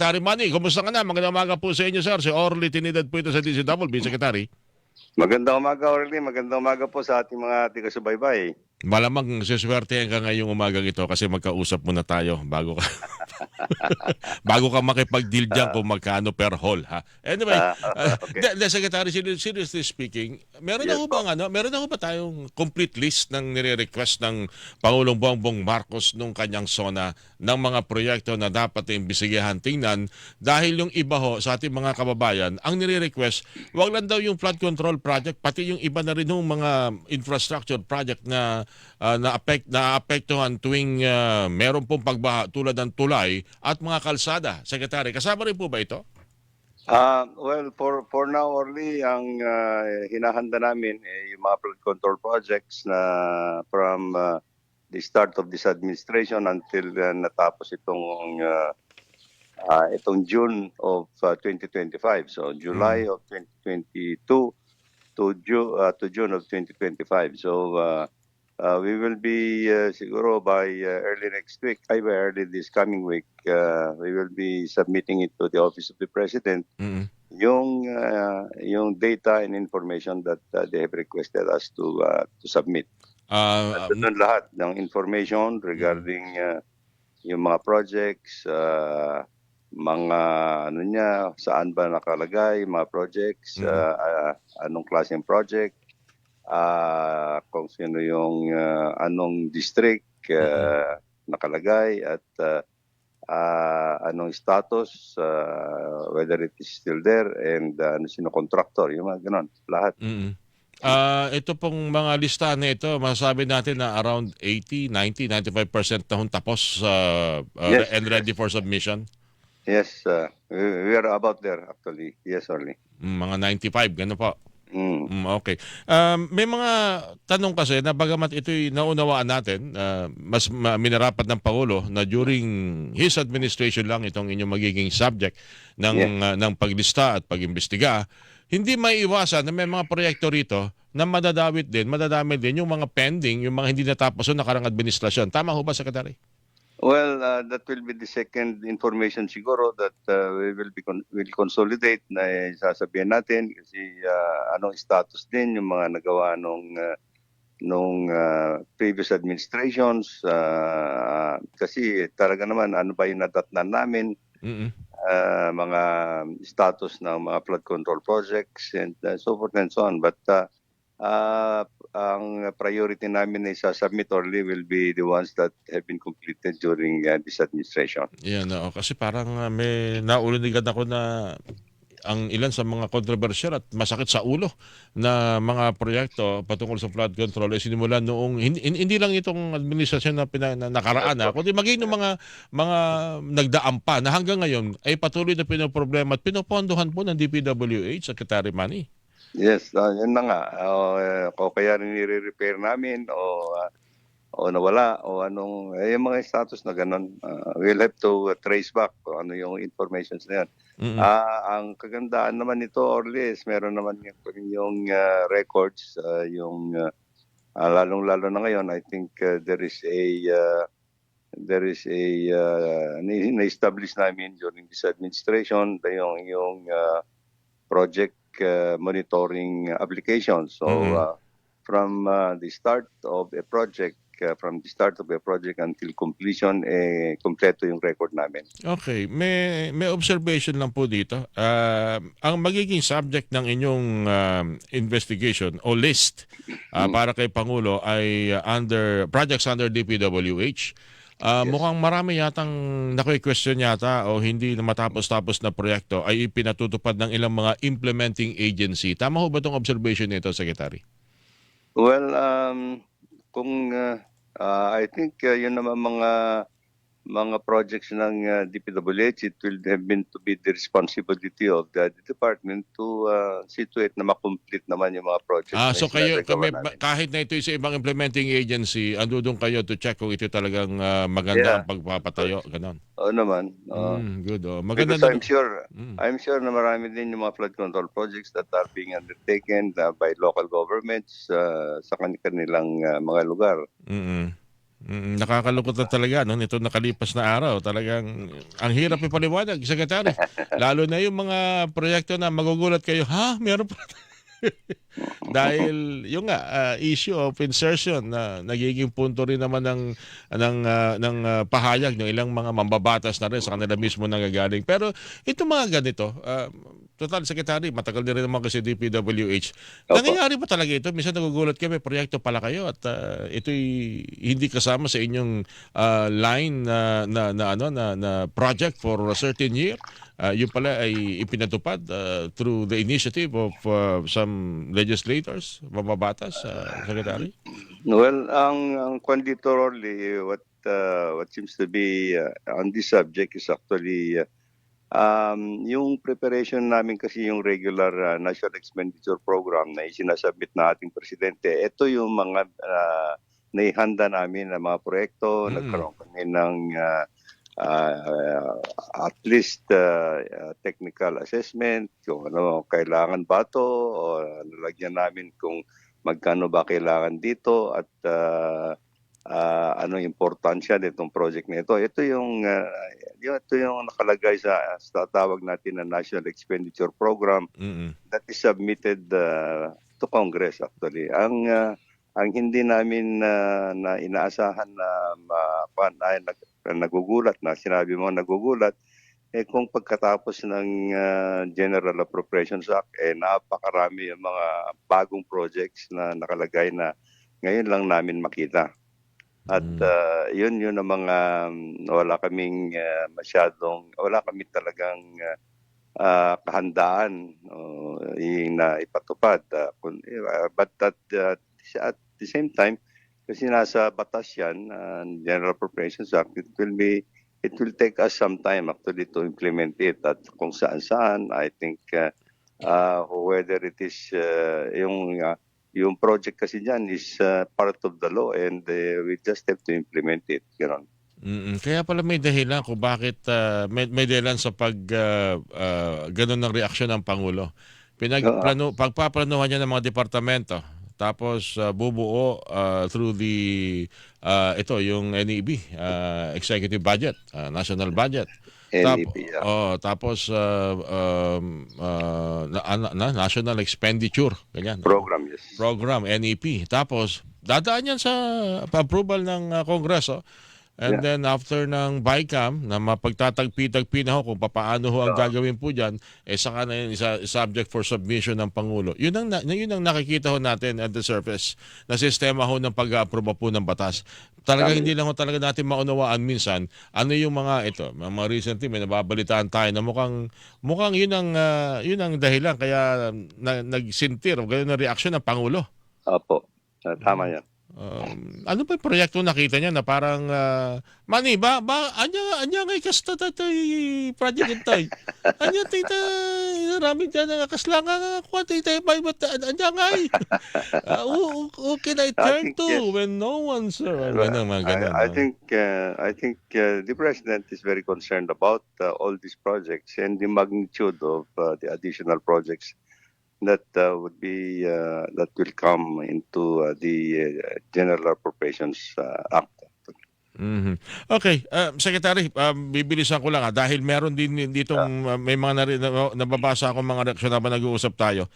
Secretary Manny, kumusta ka na? Magandang umaga po sa inyo, sir. Si Orly Trinidad po ito sa DCWB, Secretary. Magandang umaga, Orly. Magandang umaga po sa ating mga taga-subaybay. Malamang siswerte ka ngayong umagang ito kasi magkausap muna tayo bago ka bago ka makipag-deal dyan kung magkano per hall, ha? Anyway, Okay. Secretary, seriously speaking, meron na Yes ho po. bang meron na ho ba tayong complete list ng nire-request ng Pangulong Bongbong Marcos nung kanyang SONA ng mga proyekto na dapat imbestigahan, tingnan, dahil yung iba ho sa ating mga kababayan, ang nire-request, wag lang daw yung flood control project, pati yung iba na rin yung mga infrastructure project na naapektuhan tuwing meron pong pagbaha tulad ng tulay at mga kalsada. Secretary, kasama rin po ba ito? Well, for now, Orly, ang hinahanda namin yung mga flood control projects na from the start of this administration until natapos itong June of 2025. So July of 2022 to June of 2025. So we will be siguro by early this coming week, we will be submitting it to the Office of the President, Mm-mm. yung data and information that they have requested us to submit. At doon lahat ng information regarding yung mga projects, mga saan ba nakalagay, mga projects, anong klaseng project, kung sino yung anong district nakalagay at anong status, whether it is still there, and sino contractor, yung mga ganon, lahat. Mm-mm. Ito pong mga listahan na ito, masasabi natin na around 80, 90, 95% na hong tapos Yes, and ready for submission. Yes, we are about there actually. Yes, Orly. Mga 95, gano'n po. Okay. May mga tanong kasi na bagamat ito'y naunawaan natin, minarapat ng Pangulo na during his administration lang itong inyong magiging subject ng paglista at pag-imbestiga, hindi maiiwasan na may mga proyekto rito na madadamit din yung mga pending, yung mga hindi natapos ng nakarang administrasyon. Tama ho ba, Secretary? Well, that will be the second information siguro that we'll consolidate na sasabihin natin kasi anong status din yung mga nagawa nung previous administrations, kasi talaga naman ano ba yung nadatnan namin, mga status ng mga flood control projects and so forth and so on, but ang priority namin na isasubmit Orly will be the ones that have been completed during this administration. Yan, kasi parang may naulinigan ako na ang ilan sa mga controversial at masakit sa ulo na mga proyekto patungkol sa flood control ay sinimulan noong hindi lang itong administrasyon na nakaraan, kundi maging ng mga nagdaan pa na hanggang ngayon ay patuloy na pinoproblema at pinopondohan po ng DPWH, Secretary Manny. Yes, yun na nga. O kaya rin nire-repair namin o nawala o anong yung mga status na ganun. We'll have to trace back kung ano yung informations na yan. Ang kagandaan naman nito, Orly, is meron naman yung records, yung lalong-lalo na ngayon. I think there is a na-establish namin during this administration yung project monitoring applications. So from the start of a project until completion, kompleto yung record namin. Okay, may observation lang po dito. Ang magiging subject ng inyong investigation o list para kay Pangulo ay projects under DPWH. Mukhang marami yatang naki-question yata o hindi na matapos-tapos na proyekto ay ipinatutupad ng ilang mga implementing agency. Tama ho ba itong observation nito, Secretary? Well, I think yun naman mga projects ng DPWH, it will have been to be the responsibility of the department to see to it na makomplete naman yung mga projects. So kayo, kahit na ito sa ibang implementing agency, andun kayo to check kung ito talagang maganda ang pagpapatayo, ganon. Oo naman. Good. Maganda because I'm sure na marami din yung mga flood control projects that are being undertaken by local governments sa kanilang mga lugar. Nakakalungkot na talaga no nito nakalipas na araw. Talagang ang hirap ipaliwanag, Secretary. Lalo na yung mga proyekto na magugulat kayo, ha? Meron pa dahil yung nga issue of insertion na nagiging punto rin naman ng pahayag ng ilang mga mambabatas na rin sa kanila mismo nanggagaling. Pero itong mga ganito, total Secretary, matagal na rin naman kasi DPWH. Opo. Nangyayari ba talaga ito? Minsan nagugulat kami, proyekto pala kayo at ito'y hindi kasama sa inyong line na project for a certain year. Yun pala ay ipinatupad through the initiative of some legislators, mababatas, Secretary? Well, ang kwan dito, Rolly, what seems to be on this subject is actually yung preparation namin kasi yung regular National Expenditure Program na isinasubmit na ating presidente. Ito yung mga naihanda namin na mga proyekto. Nagkaroon kami ng at least technical assessment, kung ano kailangan ba to, o nalagyan namin kung magkano ba kailangan dito at ano importansya nitong project na ito. Ito yung nakalagay sa tawag natin na National Expenditure Program that is submitted to Congress actually. Ang hindi namin na inaasahan na nagugulat na sinabi mo nagugulat kung pagkatapos ng General Appropriations Act napakarami yung mga bagong projects na nakalagay na ngayon lang namin makita. At yun ang mga wala kami talagang kahandaan yung na ipatupad. But at the same time, kasi nasa batas yan, General Appropriations Act, it will take us some time actually to implement it at kung saan-saan. I think whether it is yung project kasi dyan is part of the law and we just have to implement it. Kaya pala may dahilan kung bakit may dahilan sa ganun ng reaksyon ng Pangulo. Pagpaplanuhan niya ng mga departamento, tapos bubuo through the yung NEB, executive budget, national budget. NEP, Tapos national expenditure, ganyan. program, yes. Program, NEP. Tapos dadaan yan sa approval ng Kongreso. And then after ng BICAM na mapagtatagpi-tagpi na ho kung paano ho ang gagawin po diyan, saka na yun subject for submission ng Pangulo. Yun ang nakikita ho natin at the surface na sistema ho ng pag-aproba po ng batas. Talaga hindi lang ho talaga natin maunawaan minsan ano yung mga recently may nababalitaan tayo na mukhang yun ang dahilan kaya nagsintir o ganun na reaksyon ng Pangulo. Opo, tama yan. Ano pa yung proyekto nakita niya na parang mani ba anya ngay kasta tay project ito anya tita rami dyan nga kaslangan ko tita but anya ngay okay na turn to when no one's I think the president is very concerned about all these projects and the magnitude of the additional projects that will come into the General Appropriations Act. Okay, Secretary, bibilisan ko lang dahil meron din ditong may mga nababasa akong mga reaksyon habang nag-uusap tayo.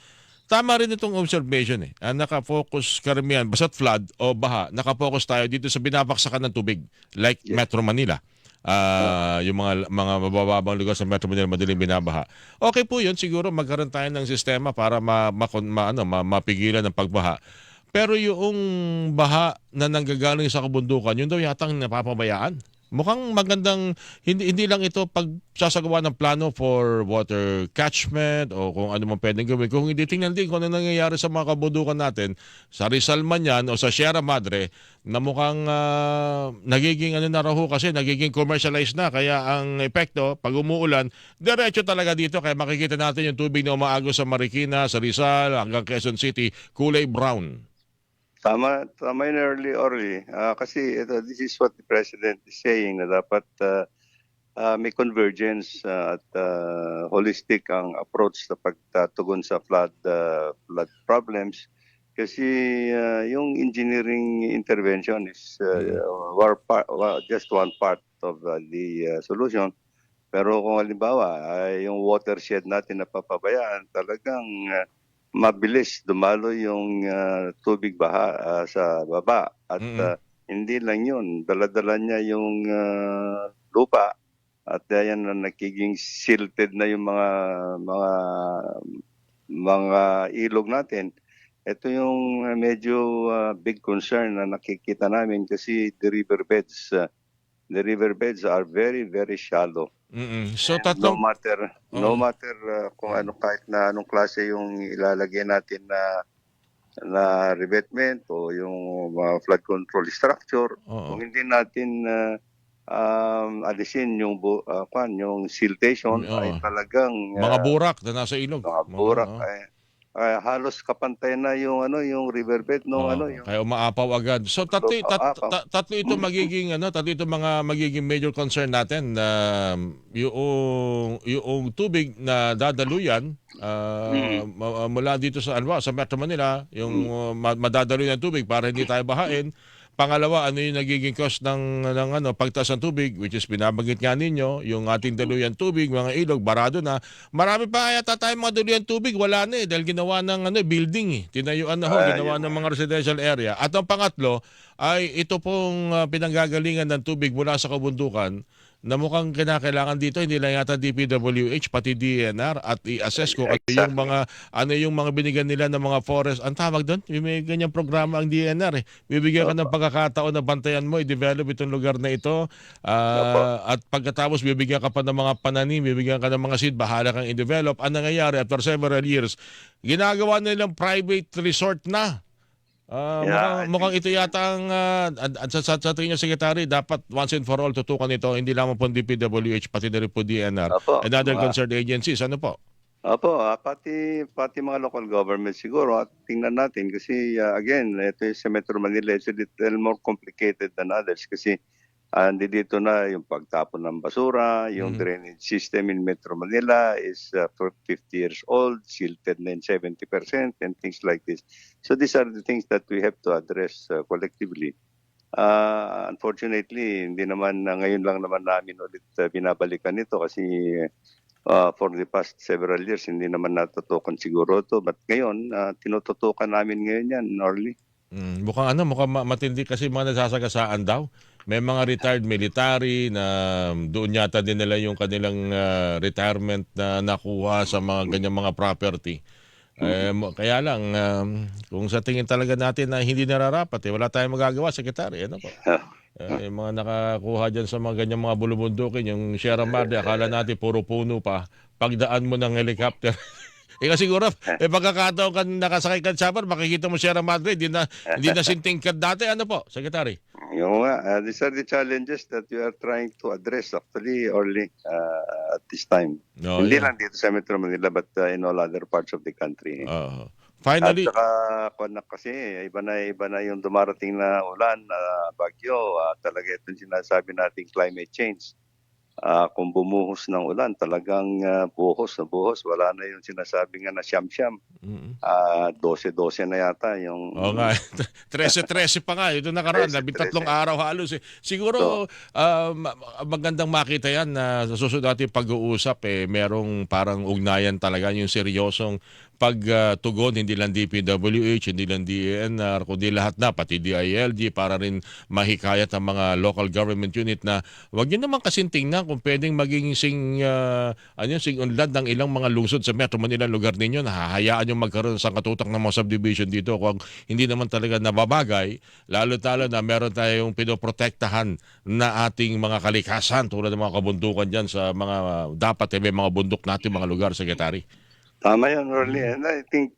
Tama rin itong observation nakafocus karamihan, basta't flood o baha, nakafocus tayo dito sa binabaksakan ng tubig like Metro Manila. Yung mga mabababang lugar sa Metro Manila madaling binabaha. Okay po yun, siguro magkaroon tayo ng sistema para mapigilan ng pagbaha. Pero yung baha na nanggagaling sa kabundukan, yun daw yatang napapabayaan. Mukhang magandang, hindi lang ito pagsasagawa ng plano for water catchment o kung ano man pwedeng gawin. Kung hindi, tingnan din kung ano nangyayari sa mga kabundukan natin, sa Rizal man yan o sa Sierra Madre, na mukhang nagiging kasi nagiging commercialized na. Kaya ang epekto, pag umuulan, diretso talaga dito. Kaya makikita natin yung tubig na umaagos sa Marikina, sa Rizal, hanggang Quezon City, kulay brown. Tama yun early. Kasi this is what the President is saying na dapat may convergence at holistic ang approach sa pagtugon sa flood problems. Kasi yung engineering intervention is Mm. just one part of the solution. Pero kung halimbawa yung watershed natin na papabayaan, talagang mabilis dumalo yung tubig baha sa baba. At Mm. hindi lang yun, dala-dala niya yung lupa at yan na nagiging silted na yung mga ilog natin. Ito yung medyo big concern na nakikita namin kasi the riverbeds are very very shallow. Mm. So And no tatlong matter no oo. matter kung ano, kahit na anong klase yung ilalagay natin na revetment o yung mga flood control structure, Oo. kung hindi natin alisin yung siltation, Oo. ay talagang Mga burak na nasa ilog. mga Mga burak, oo. halos kapantay na yung riverbed nung Oo, yung kaya umaapaw agad. So tatlo lupa. tatlo ito magiging tatlo ito mga magiging major concern natin na yung tubig na dadaluyan Mm, mula dito sa sa Metro Manila, yung mm. madadaluyan ng tubig para hindi tayo bahain. Pangalawa, ano yung nagiging cost ng pagtaas ng tubig, which is binabanggit nga ninyo, yung ating daluyan tubig, mga ilog, barado na. Marami pa yata tayong mga daluyan tubig, wala na dahil ginawa ng building Tinayuan na ginawa Yun ng nga. mga residential area. At ang pangatlo ay ito pong pinanggagalingan ng tubig mula sa kabundukan na mukhang kinakailangan dito hindi lang yata DPWH pati DNR at i-assess kung Exactly. ano yung mga binigyan nila ng mga forest ang tawag doon yung may ganyang programa ang DNR bibigyan ka ng Opo. pagkakataon na bantayan mo i-develop itong lugar na ito Opo. at pagkatapos bibigyan ka pa ng mga pananim bibigyan ka ng mga seed bahala kang i-develop ang nangyayari after several years ginagawa nilang private resort na. Yeah, Mukhang I think mukhang ito yata ang sa tingin niyo Secretary dapat once and for all tutukan ito hindi lamang po ang DPWH pati na rin po DNR opo, and other concerned agencies ano po? pati mga local government siguro at tingnan natin kasi again, ito yung sa Metro Manila, it's a little more complicated than others kasi dito na yung pagtapon ng basura, yung Mhm. drainage system in Metro Manila is for 50 years old, silted na in 70% and things like this. So these are the things that we have to address collectively. Unfortunately, hindi naman ngayon lang naman namin ulit binabalikan ito kasi for the past several years hindi naman natutukan siguro 'to. But ngayon, tinututukan namin ngayon 'yan, Norly. Mukhang matindi kasi mga nasasagasaan daw. May mga retired military na doon yata din nila yung kanilang retirement na nakuha sa mga ganyang mga property. Kaya lang, kung sa tingin talaga natin na hindi nararapat, wala tayong magagawa, Secretary. Ano po? Yung mga nakakuha dyan sa mga ganyang mga bulubundukin, yung Sierra Madre, akala natin puro puno pa. Pagdaan mo ng helicopter. Ikaw siguro, may pagkakataon ka nakasakay ka sa chopper, makikita mo Sierra Madre, hindi na sintingkad dati. Ano po, Secretary? Yung nga, these are the challenges that we are trying to address actually early at this time. No, Hindi yeah. lang dito sa Metro Manila but in all other parts of the country. At Finally, saka kasi iba na yung dumarating na ulan, bagyo, talaga itong sinasabi nating climate change. Kung bumuhos ng ulan, talagang buhos na buhos. Wala na yung sinasabi nga na siyam-siyam. mm, 12-12 na yata yung oo nga, 13-13 pa nga. Ito nakaraan, 13 13. araw halos. So, Siguro, magandang makita yan na sa susunod natin pag-uusap, merong parang ugnayan talaga yung seryosong pagtugon, hindi lang DPWH, hindi lang DENR, kundi lahat na, pati DILG, para rin mahikayat ang mga local government unit na wag nyo naman kasing tingnan kung pwedeng maging sing-unlad ng ilang mga lungsod sa Metro Manila lugar ninyo, nahahayaan yung magkaroon sa katutak ng mga subdivision dito kung hindi naman talaga nababagay, lalo-talo na meron tayong pinoprotektahan na ating mga kalikasan tulad ng mga kabundukan dyan sa mga dapat may mga bundok natin mga lugar, Secretary. tama yan, Orly. Mm. And I think,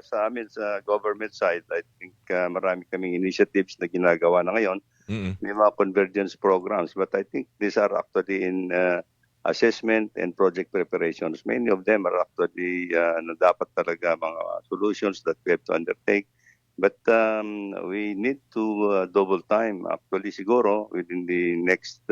sa amin, sa government side, I think marami kaming initiatives na ginagawa na ngayon. Mm. May mga convergence programs. But I think these are actually in assessment and project preparations. Many of them are actually na dapat talaga mga solutions that we have to undertake. But we need to double time. Actually, siguro, within the next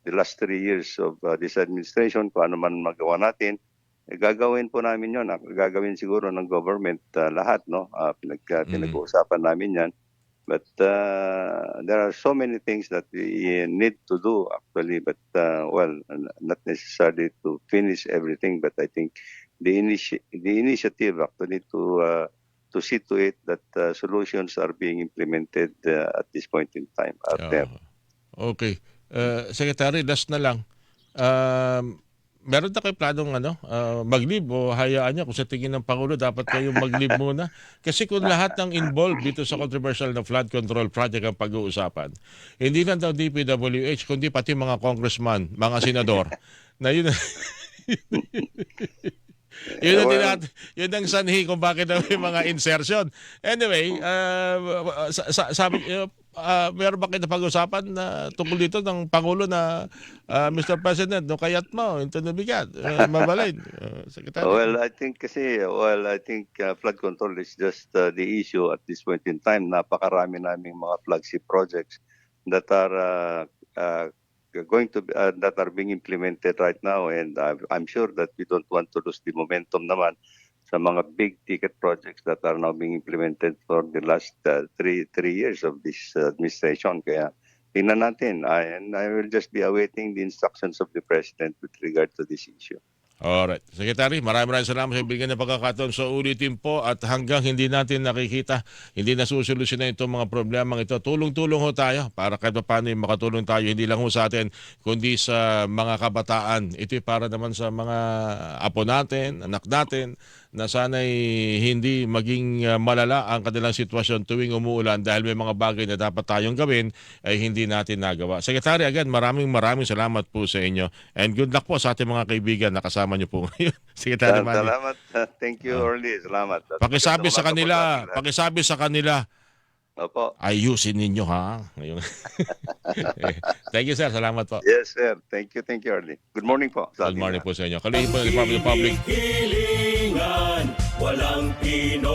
the last 3 years of this administration, kung ano man magawa natin, gagawin po namin yon. Gagawin siguro ng government lahat, no? Pinag-uusapan namin yan. But there are so many things that we need to do actually, but not necessarily to finish everything, but I think the initiative actually to see to it that solutions are being implemented at this point in time out there. Okay. Secretary, last na lang. Meron na kayo planong mag-leave o hayaan niya kung sa tingin ng Pangulo dapat kayong mag-leave muna? Kasi kung lahat ng involved dito sa controversial na flood control project ang pag-uusapan, hindi lang daw DPWH kundi pati mga congressman, mga senador, na yun yun ang sanhi kung bakit daw may mga insertion. Anyway, sabi meron ba kayo na pag-usapan na tungkol dito ng Pangulo na Mr. President, no kaya't mo, ito nabigat, mabalay. Secretary. I think flood control is just the issue at this point in time. Napakarami naming mga flagship projects that are that are being implemented right now, and I'm sure that we don't want to lose the momentum naman sa mga big ticket projects that are now being implemented for the last three years of this administration. Kaya tingnan natin, and I will just be awaiting the instructions of the President with regard to this issue. Alright. Secretary, maraming salamat sa bigyan ng pagkakataon. So ulitin po, at hanggang hindi natin nakikita, hindi nasusolusyonan itong mga problemang ito, tulong-tulong ho tayo para kahit paano makatulong tayo, hindi lang ho sa atin, kundi sa mga kabataan. Ito para naman sa mga apo natin, anak natin, na sana'y hindi maging malala ang kanilang sitwasyon tuwing umuulan dahil may mga bagay na dapat tayong gawin ay hindi natin nagawa. Secretary, again, maraming salamat po sa inyo. And good luck po sa ating mga kaibigan na kasama niyo po ngayon. Secretary Manny. Salamat. Thank you, Orly. Salamat. Pakisabi sa kanila, Opo. ayusin ninyo ha. Thank you, sir. Salamat po. Yes, sir. Thank you, Orly. Good morning po. Good morning po sa inyo. Kalihim po ng Department of Public. Hilingan, walang Pinoy.